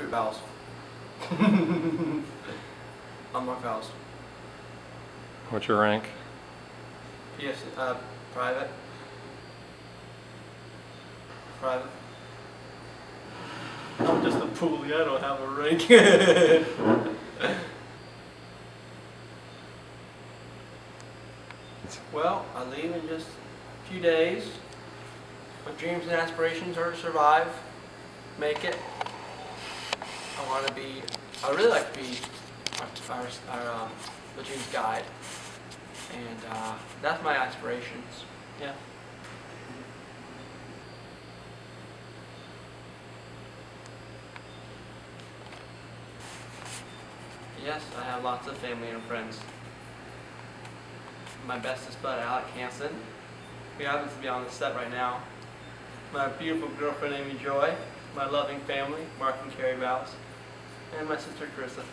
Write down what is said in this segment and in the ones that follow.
Vowels. Unmarked vowels. What's your rank? PS, private. Private. I'm just a poolie, I don't have a rank. Well, I leave in just a few days. My dreams and aspirations are to survive, make it. I really like to be our Legion's guide. And that's my aspirations, yeah. Yes, I have lots of family and friends. My bestest bud, Alec Hansen, who happens to be on the set right now. My beautiful girlfriend, Amy Joy. My loving family, Mark and Carrie Vowels. And my sister, Carissa.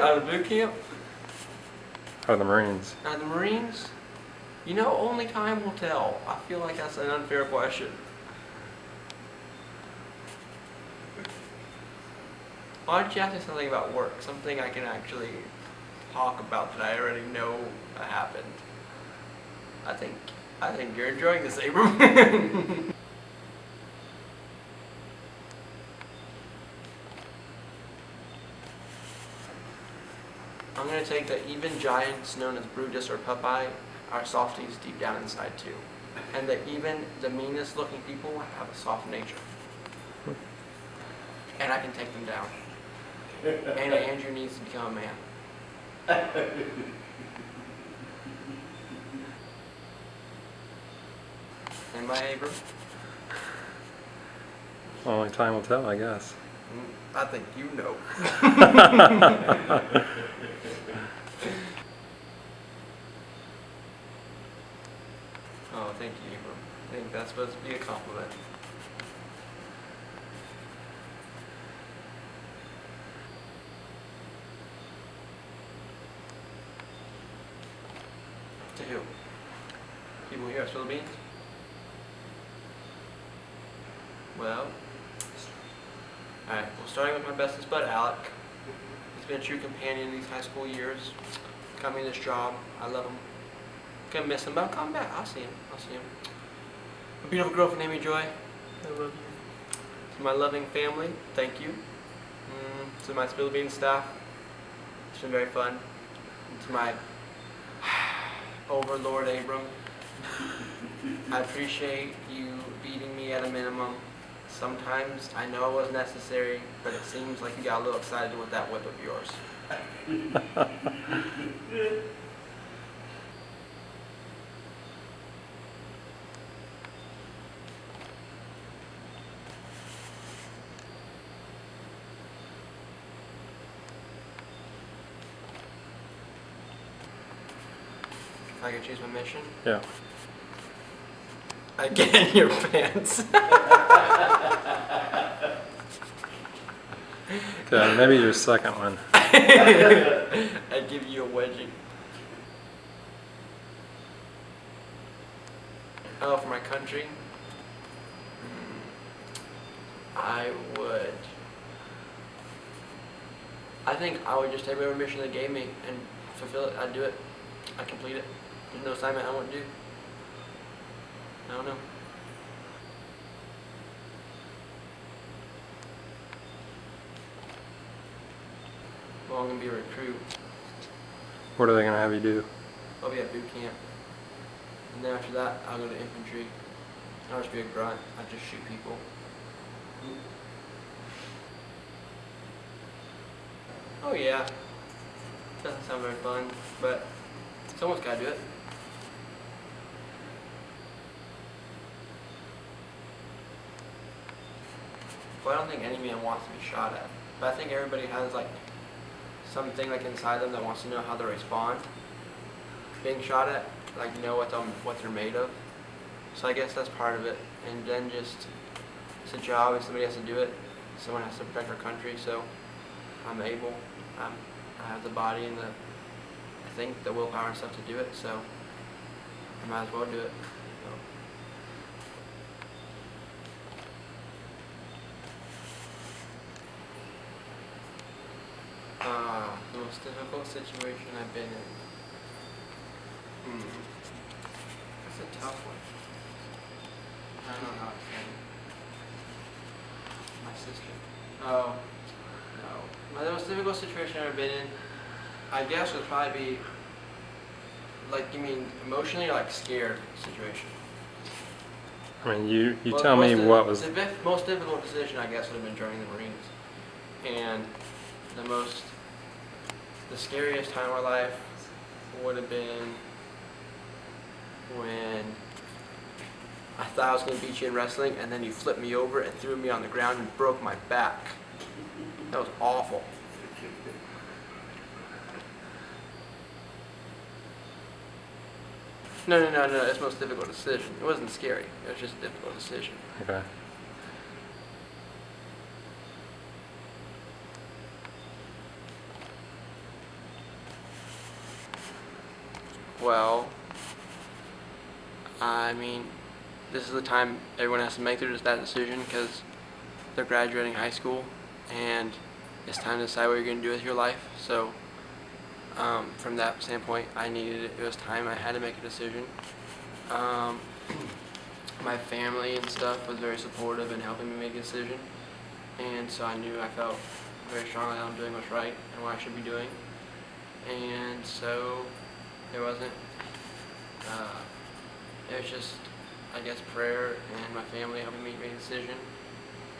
Out of boot camp? Out of the Marines. Out of the Marines? You know, only time will tell. I feel like that's an unfair question. Why don't you ask me something about work? Something I can actually talk about that I already know happened. I think you're enjoying this, Abram. I'm going to take the even giants known as Brutus or Popeye are softies deep down inside too. And that even the meanest looking people have a soft nature. And I can take them down. And Andrew needs to become a man. Anybody, Abram? Only time will tell, I guess. I think you know. Oh, thank you, Abram. I think that's supposed to be a compliment. To who? People here at Philippines? Well, alright, well, starting with my bestest bud, Alec. He's been a true companion these high school years. Got me this job. I love him. Gonna miss him, but I'll come back. I'll see him. My beautiful girlfriend, Amy Joy. I love you. To my loving family, thank you. To my Philippines staff, it's been very fun. And to my overlord, Abram, I appreciate you beating me at a minimum. Sometimes I know it was necessary, but it seems like you got a little excited with that whip of yours. If I could choose my mission? Yeah. I get in your pants. Okay, maybe your second one. I give you a wedgie. Oh, for my country? I think I would just take whatever mission they gave me and fulfill it. I'd do it. I'd complete it. There's no assignment I wouldn't do. I don't know. Well, I'm going to be a recruit. What are they going to have you do? I'll be at boot camp. And then after that, I'll go to infantry. I'll just be a grunt. I'll just shoot people. Oh yeah. Doesn't sound very fun, but someone's got to do it. Well, I don't think any man wants to be shot at, but I think everybody has like something like inside them that wants to know how to respond. Being shot at, like know what they're made of. So I guess that's part of it. And then just it's a job, and somebody has to do it. Someone has to protect our country. So I'm able. I have the body and I think the willpower and stuff to do it, so I might as well do it. The most difficult situation I've been in. That's a tough one. I don't know how to say it. My sister. Oh, no. The most difficult situation I've ever been in, I guess, would probably be, like, you mean emotionally or like scared situation? I mean, you Well, tell me what was. The most difficult decision, I guess, would have been joining the Marines. And the scariest time of my life would have been when I thought I was going to beat you in wrestling, and then you flipped me over and threw me on the ground and broke my back. That was awful. No. It's the most difficult decision. It wasn't scary. It was just a difficult decision. Okay. Well, I mean, this is the time everyone has to make that decision because they're graduating high school and it's time to decide what you're going to do with your life. So, from that standpoint, I needed it. It was time. I had to make a decision. My family and stuff was very supportive in helping me make a decision, and so I felt very strongly that I'm doing what's right and what I should be doing, and so it wasn't. It was just, I guess, prayer and my family helping me make a decision,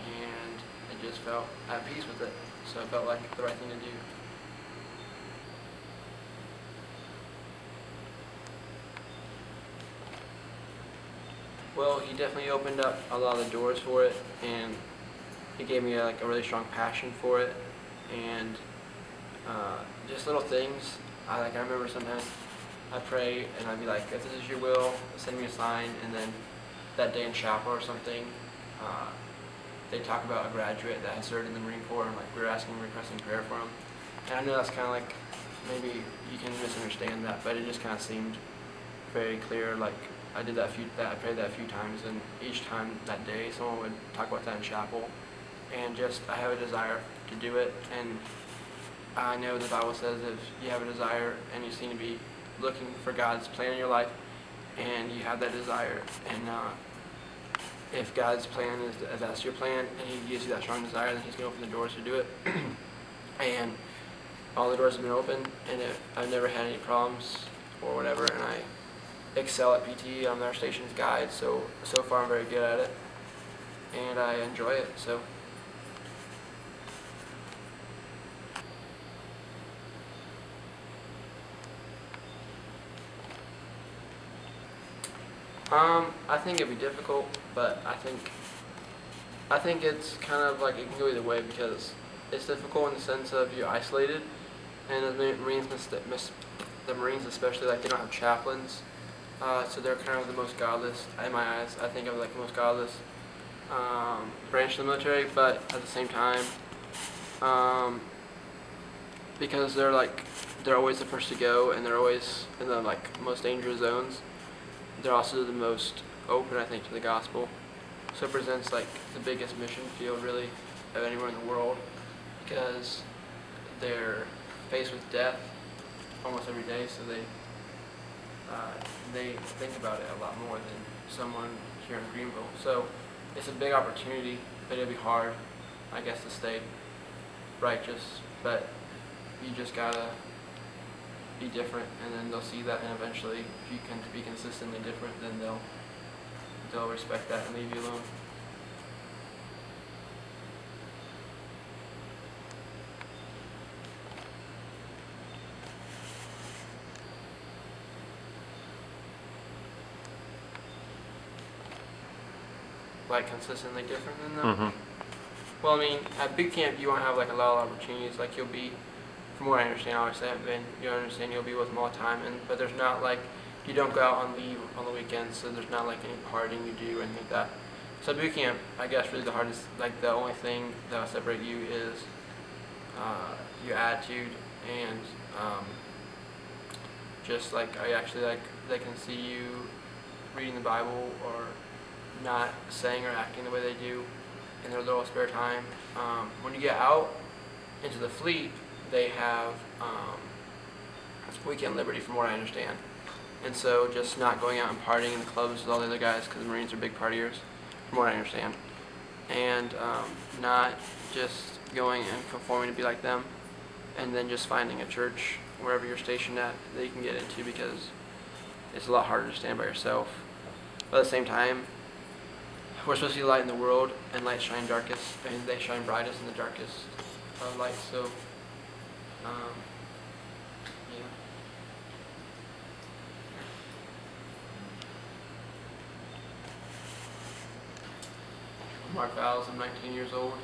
and I just felt at peace with it. So I felt like the right thing to do. Well, he definitely opened up a lot of the doors for it, and he gave me a really strong passion for it, and just little things. I remember sometimes I pray and I'd be like, if this is your will, send me a sign. And then that day in chapel or something, they talk about a graduate that had served in the Marine Corps, and we were requesting prayer for him. And I know that's kind of like, maybe you can misunderstand that, but it just kind of seemed very clear. Like I prayed that a few times, and each time that day, someone would talk about that in chapel, and just I have a desire to do it. And I know the Bible says if you have a desire and you seem to be looking for God's plan in your life, and you have that desire, and if God's plan is if that's your plan, and He gives you that strong desire, then He's going to open the doors to do it. And all the doors have been open, and I've never had any problems or whatever, and I excel at PT. I'm our station's guide, so far I'm very good at it, and I enjoy it. So. I think it'd be difficult, but I think it's kind of like it can go either way, because it's difficult in the sense of you're isolated, and the Marines especially, like, they don't have chaplains, so they're kind of the most godless, in my eyes. I think of like the most godless branch of the military, but at the same time, because they're always the first to go, and they're always in the most dangerous zones. They're also the most open, I think, to the gospel. So it presents the biggest mission field really of anywhere in the world, because they're faced with death almost every day. So they think about it a lot more than someone here in Greenville. So it's a big opportunity, but it'll be hard, I guess, to stay righteous. But you just gotta be different, and then they'll see that, and eventually if you can be consistently different, then they'll respect that and leave you alone. Like consistently different than them? Mm-hmm. Well, I mean, at boot camp you won't have a lot of opportunities. You'll be, from what I understand, obviously I haven't been, you'll be with them all the time, but there's not you don't go out on leave on the weekends, so there's not any partying you do or anything like that. So boot camp, I guess, really the hardest, the only thing that'll separate you is your attitude, and just like they can see you reading the Bible or not saying or acting the way they do in their little spare time. When you get out into the fleet, they have weekend liberty, from what I understand. And so just not going out and partying in the clubs with all the other guys, because the Marines are big partiers, from what I understand. And not just going and conforming to be like them, and then just finding a church wherever you're stationed at that you can get into, because it's a lot harder to stand by yourself. But at the same time, we're supposed to be light in the world, and light shine darkest, and they shine brightest in the darkest light. So, yeah. Mark Vowles, I'm 19 years old.